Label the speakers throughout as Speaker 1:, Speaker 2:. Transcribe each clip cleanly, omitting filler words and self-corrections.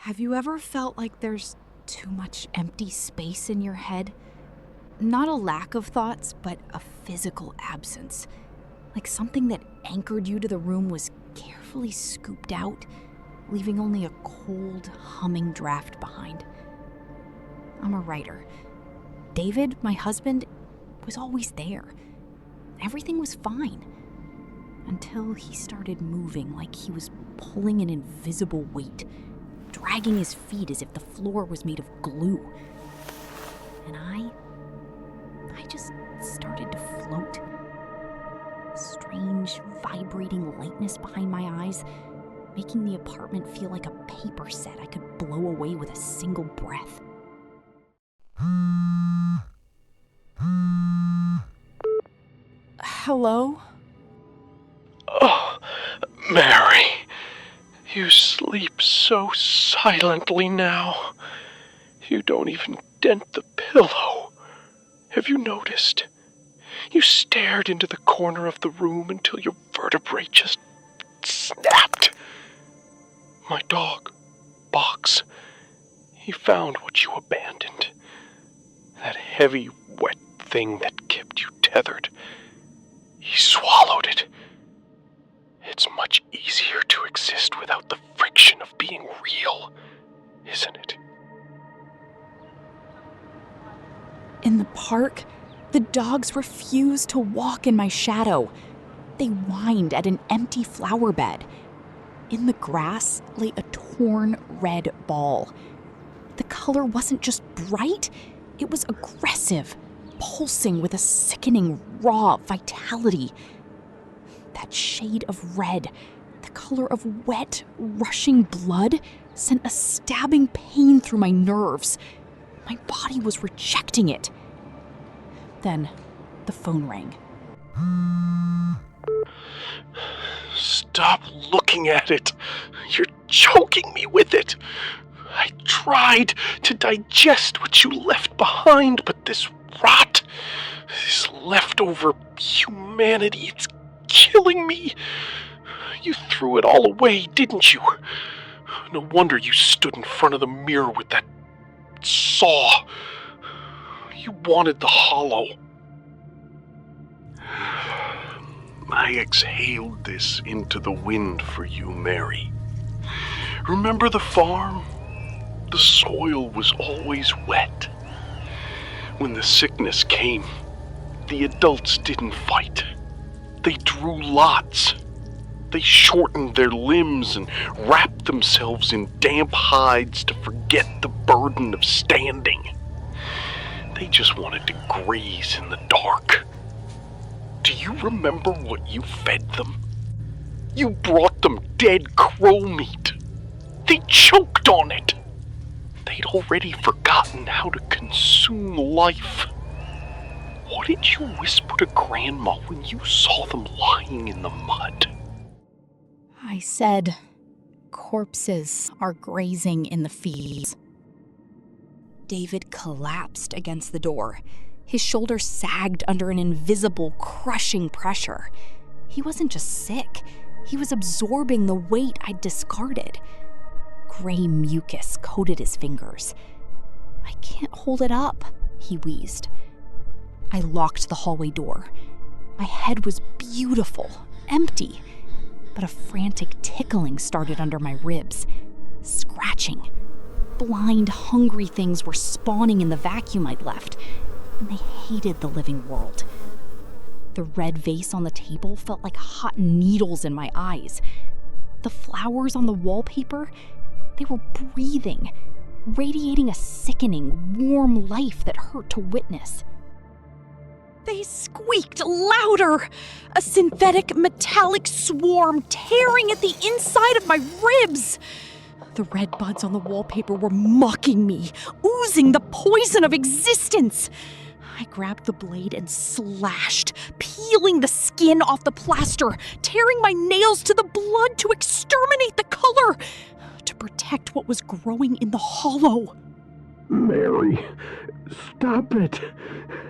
Speaker 1: Have you ever felt like there's too much empty space in your head? Not a lack of thoughts, but a physical absence. Like something that anchored you to the room was carefully scooped out, leaving only a cold, humming draft behind. I'm a writer. David, my husband, was always there. Everything was fine. Until he started moving like he was pulling an invisible weight, dragging his feet as if the floor was made of glue. And I just started to float. Strange, vibrating lightness behind my eyes, making the apartment feel like a paper set I could blow away with a single breath. Hello?
Speaker 2: Oh, Mary, you sleep so silently now. You don't even dent the pillow. Have you noticed? You stared into the corner of the room until your vertebrae just snapped. My dog, Box, he found what you abandoned. That heavy, wet thing that kept you tethered. He swallowed it. It's much easier to exist without the friction of being real, isn't it?
Speaker 1: In the park, the dogs refused to walk in my shadow. They whined at an empty flower bed. In the grass lay a torn red ball. The color wasn't just bright, it was aggressive, pulsing with a sickening, raw vitality. That shade of red, the color of wet, rushing blood, sent a stabbing pain through my nerves. My body was rejecting it. Then, the phone rang.
Speaker 2: Stop looking at it. You're choking me with it. I tried to digest what you left behind, but this rot, this leftover humanity, it's killing me. You threw it all away, didn't you? No wonder you stood in front of the mirror with that saw. You wanted the hollow. I exhaled this into the wind for you, Mary. Remember the farm? The soil was always wet. When the sickness came, the adults didn't fight. They drew lots. They shortened their limbs and wrapped themselves in damp hides to forget the burden of standing. They just wanted to graze in the dark. Do you remember what you fed them? You brought them dead crow meat. They choked on it. They'd already forgotten how to consume life. What did you whisper to Grandma when you saw them lying in the mud?
Speaker 1: I said, corpses are grazing in the fields. David collapsed against the door. His shoulders sagged under an invisible, crushing pressure. He wasn't just sick. He was absorbing the weight I'd discarded. Gray mucus coated his fingers. I can't hold it up, he wheezed. I locked the hallway door. My head was beautiful, empty, but a frantic tickling started under my ribs. Scratching. Blind, hungry things were spawning in the vacuum I'd left, and they hated the living world. The red vase on the table felt like hot needles in my eyes. The flowers on the wallpaper, they were breathing, radiating a sickening, warm life that hurt to witness. They squeaked louder, a synthetic metallic swarm tearing at the inside of my ribs. The red buds on the wallpaper were mocking me, oozing the poison of existence. I grabbed the blade and slashed, peeling the skin off the plaster, tearing my nails to the blood to exterminate the color, to protect what was growing in the hollow.
Speaker 2: Mary, stop it.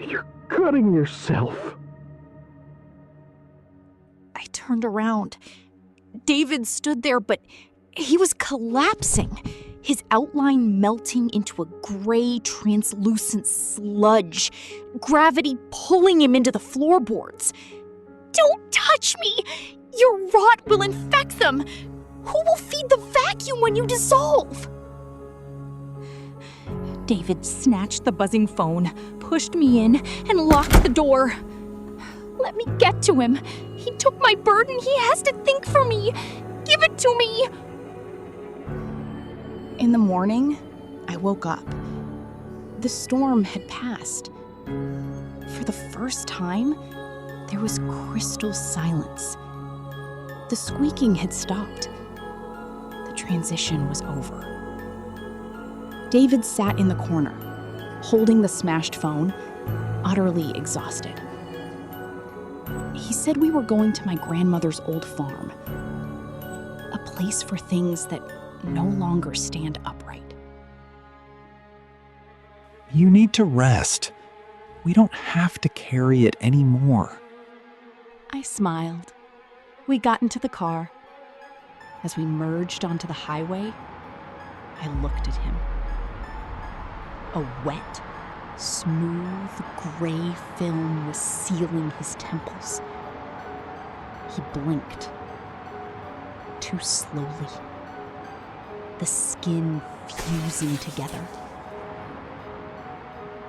Speaker 2: You're cutting yourself.
Speaker 1: I turned around. David stood there, but he was collapsing. his outline melting into a gray, translucent sludge, gravity pulling him into the floorboards. "Don't touch me! Your rot will infect them! Who will feed the vacuum when you dissolve?" David snatched the buzzing phone, pushed me in, and locked the door. "Let me get to him. He took my burden. He has to think for me. Give it to me." In the morning, I woke up. The storm had passed. For the first time, there was crystal silence. The squeaking had stopped. The transition was over. David sat in the corner, holding the smashed phone, utterly exhausted. He said we were going to my grandmother's old farm, a place for things that no longer stand upright.
Speaker 3: You need to rest. We don't have to carry it anymore.
Speaker 1: I smiled. We got into the car. As we merged onto the highway, I looked at him. A wet, smooth, gray film was sealing his temples. He blinked. Too slowly. The skin fusing together.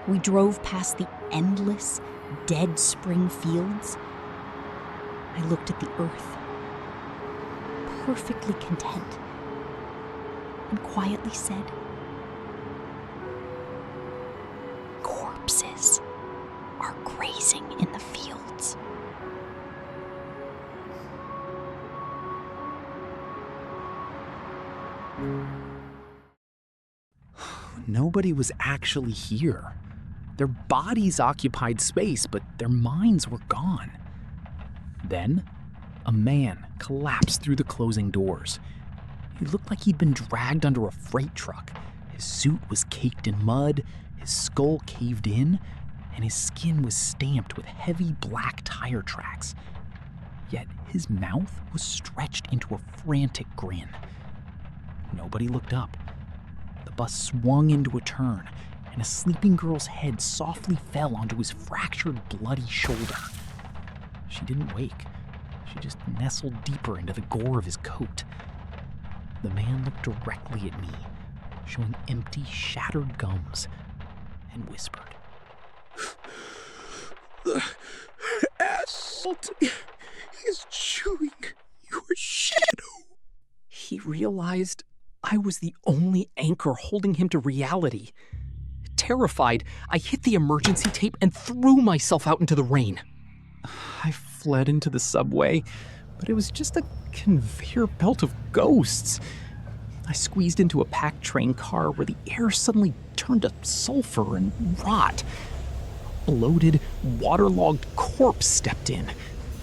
Speaker 1: We drove past the endless, dead spring fields. I looked at the earth, perfectly content, and quietly said, "Corpses are grazing in the fields."
Speaker 3: Nobody was actually here. Their bodies occupied space, but their minds were gone. Then, a man collapsed through the closing doors. He looked like he'd been dragged under a freight truck. His suit was caked in mud, his skull caved in, and his skin was stamped with heavy black tire tracks. Yet his mouth was stretched into a frantic grin. Nobody looked up. The bus swung into a turn, and a sleeping girl's head softly fell onto his fractured, bloody shoulder. She didn't wake. She just nestled deeper into the gore of his coat. The man looked directly at me, showing empty, shattered gums, and whispered,
Speaker 2: "The asshole is chewing your shadow."
Speaker 4: He realized I was the only anchor holding him to reality. Terrified, I hit the emergency tape and threw myself out into the rain. I fled into the subway, but it was just a conveyor belt of ghosts. I squeezed into a packed train car where the air suddenly turned to sulfur and rot. A bloated, waterlogged corpse stepped in,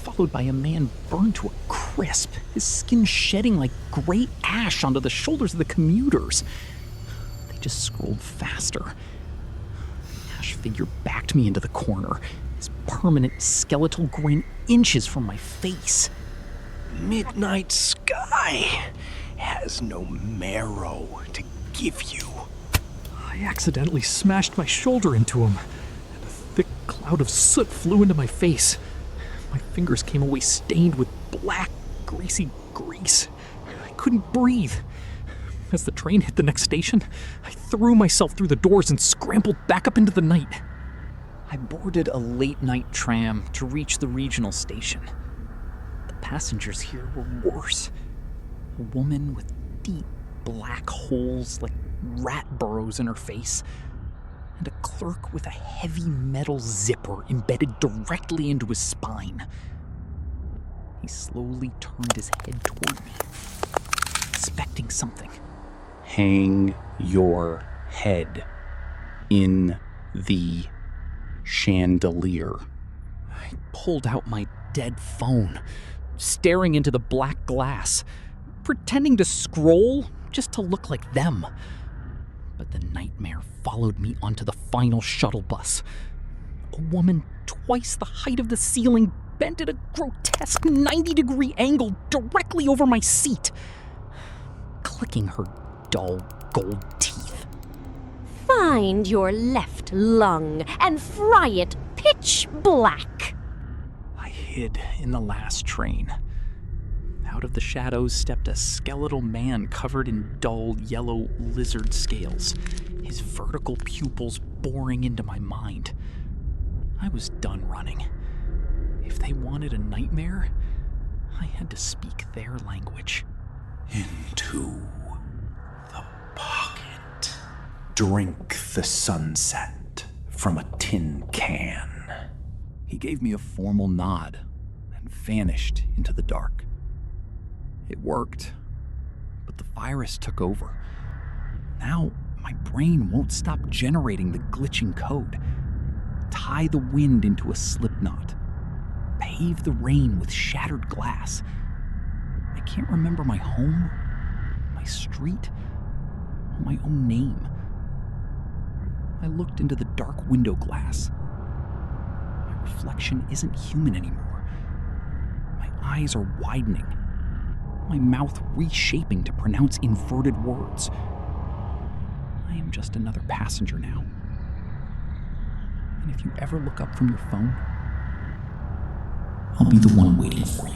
Speaker 4: followed by a man burned to a crisp, his skin shedding like gray ash onto the shoulders of the commuters. They just scrolled faster. The ash figure backed me into the corner, his permanent skeletal grin inches from my face.
Speaker 2: Midnight sky has no marrow to give you.
Speaker 4: I accidentally smashed my shoulder into him, and a thick cloud of soot flew into my face. My fingers came away stained with black, greasy grease. I couldn't breathe. As the train hit the next station, I threw myself through the doors and scrambled back up into the night. I boarded a late-night tram to reach the regional station. The passengers here were worse. A woman with deep black holes like rat burrows in her face, and a clerk with a heavy metal zipper embedded directly into his spine. He slowly turned his head toward me, expecting something.
Speaker 3: "Hang your head in the chandelier."
Speaker 4: I pulled out my dead phone, staring into the black glass, pretending to scroll just to look like them. But the nightmare followed me onto the final shuttle bus. A woman twice the height of the ceiling bent at a grotesque 90-degree angle directly over my seat. Clicking her
Speaker 3: dull gold teeth.
Speaker 5: Find your left lung and fry it pitch black.
Speaker 3: I hid in the last train. Out of the shadows stepped a skeletal man covered in dull yellow lizard scales, his vertical pupils boring into my mind. I was done running. If they wanted a nightmare, I had to speak their language.
Speaker 6: Into the pocket. Drink the sunset from a tin can.
Speaker 3: He gave me a formal nod and vanished into the dark. It worked, but the virus took over. Now, my brain won't stop generating the glitching code. Tie the wind into a slip knot. Pave the rain with shattered glass. I can't remember my home, my street, or my own name. I looked into the dark window glass. My reflection isn't human anymore. My eyes are widening. My mouth reshaping to pronounce inverted words. I am just another passenger now. And if you ever look up from your phone, I'll be the one waiting for you.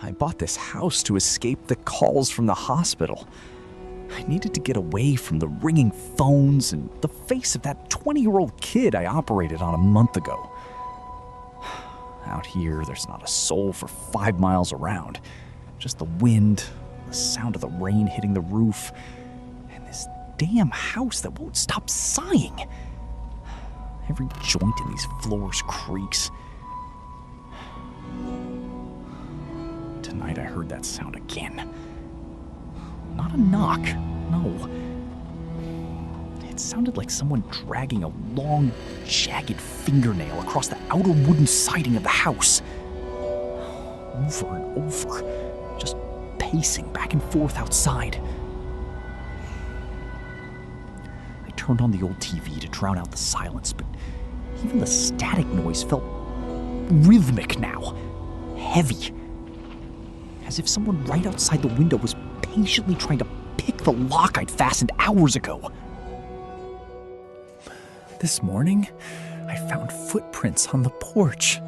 Speaker 6: I bought this house to escape the calls from the hospital. I needed to get away from the ringing phones and the face of that 20-year-old kid I operated on a month ago. Out here, there's not a soul for 5 miles around. Just the wind, the sound of the rain hitting the roof, and this damn house that won't stop sighing. Every joint in these floors creaks. Tonight I heard that sound again. Not a knock, no. It sounded like someone dragging a long, jagged fingernail across the outer wooden siding of the house. Over and over, just pacing back and forth outside. I turned on the old TV to drown out the silence, but even the static noise felt rhythmic now, heavy. As if someone right outside the window was patiently trying to pick the lock I'd fastened hours ago. This morning, I found footprints on the porch.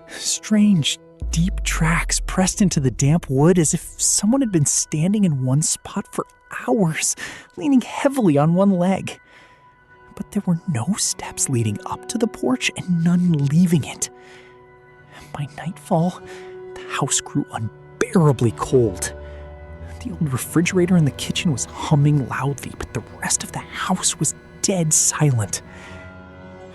Speaker 6: Strange, deep tracks pressed into the damp wood as if someone had been standing in one spot for hours, leaning heavily on one leg. But there were no steps leading up to the porch and none leaving it. By nightfall, the house grew unbearably cold. The old refrigerator in the kitchen was humming loudly, but the rest of the house was dead silent.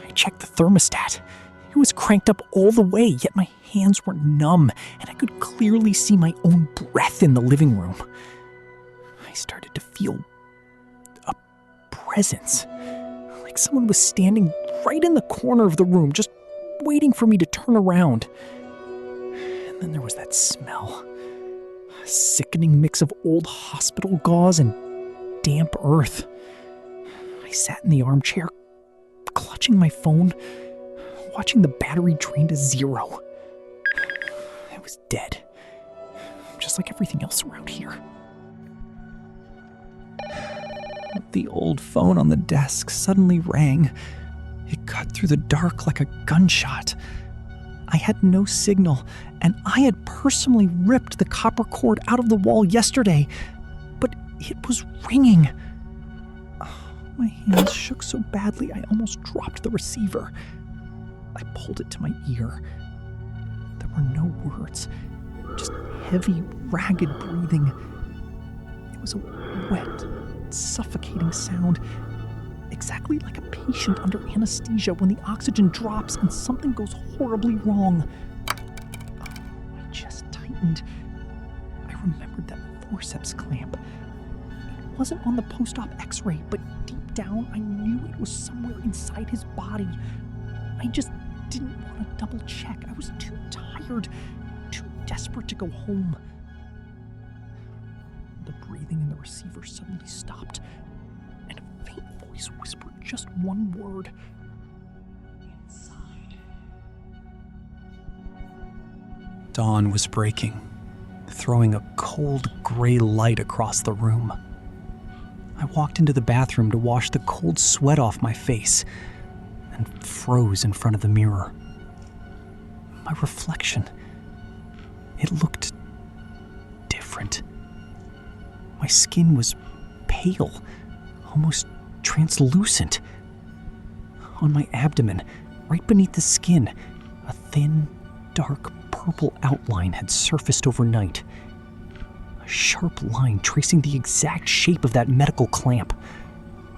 Speaker 6: I checked the thermostat. It was cranked up all the way, yet my hands were numb, and I could clearly see my own breath in the living room. I started to feel a presence, like someone was standing right in the corner of the room, just waiting for me to turn around. And then there was that smell. A sickening mix of old hospital gauze and damp earth. I sat in the armchair, clutching my phone, watching the battery drain to zero. It was dead, just like everything else around here. The old phone on the desk suddenly rang. It cut through the dark like a gunshot. I had no signal, and I had personally ripped the copper cord out of the wall yesterday, but it was ringing. My hands shook so badly I almost dropped the receiver. I pulled it to my ear. There were no words, just heavy, ragged breathing. It was a wet, suffocating sound, exactly like a patient under anesthesia when the oxygen drops and something goes horribly wrong. My chest tightened. I remembered that forceps clamp. It wasn't on the post-op x-ray, but deep down I knew it was somewhere inside his body. I just didn't want to double check. I was too tired, too desperate to go home. The breathing in the receiver suddenly stopped, and a faint voice whispered just one word. Inside. Dawn was breaking, throwing a cold gray light across the room. I walked into the bathroom to wash the cold sweat off my face and froze in front of the mirror. My reflection, it looked different. My skin was pale, almost translucent. On my abdomen, right beneath the skin, a thin, dark purple outline had surfaced overnight. A sharp line tracing the exact shape of that medical clamp,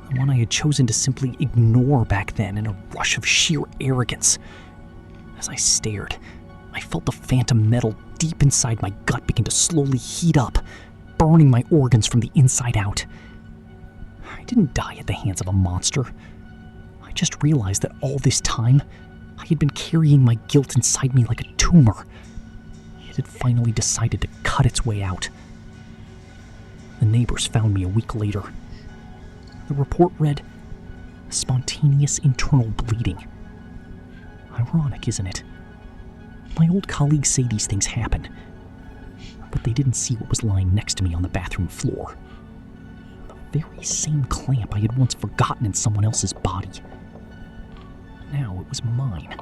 Speaker 6: the one I had chosen to simply ignore back then in a rush of sheer arrogance. As I stared, I felt the phantom metal deep inside my gut begin to slowly heat up, burning my organs from the inside out. I didn't die at the hands of a monster. I just realized that all this time, I had been carrying my guilt inside me like a tumor. It had finally decided to cut its way out. The neighbors found me a week later. The report read, spontaneous internal bleeding. Ironic, isn't it? My old colleagues say these things happen, but they didn't see what was lying next to me on the bathroom floor. The very same clamp I had once forgotten in someone else's body. Now it was mine.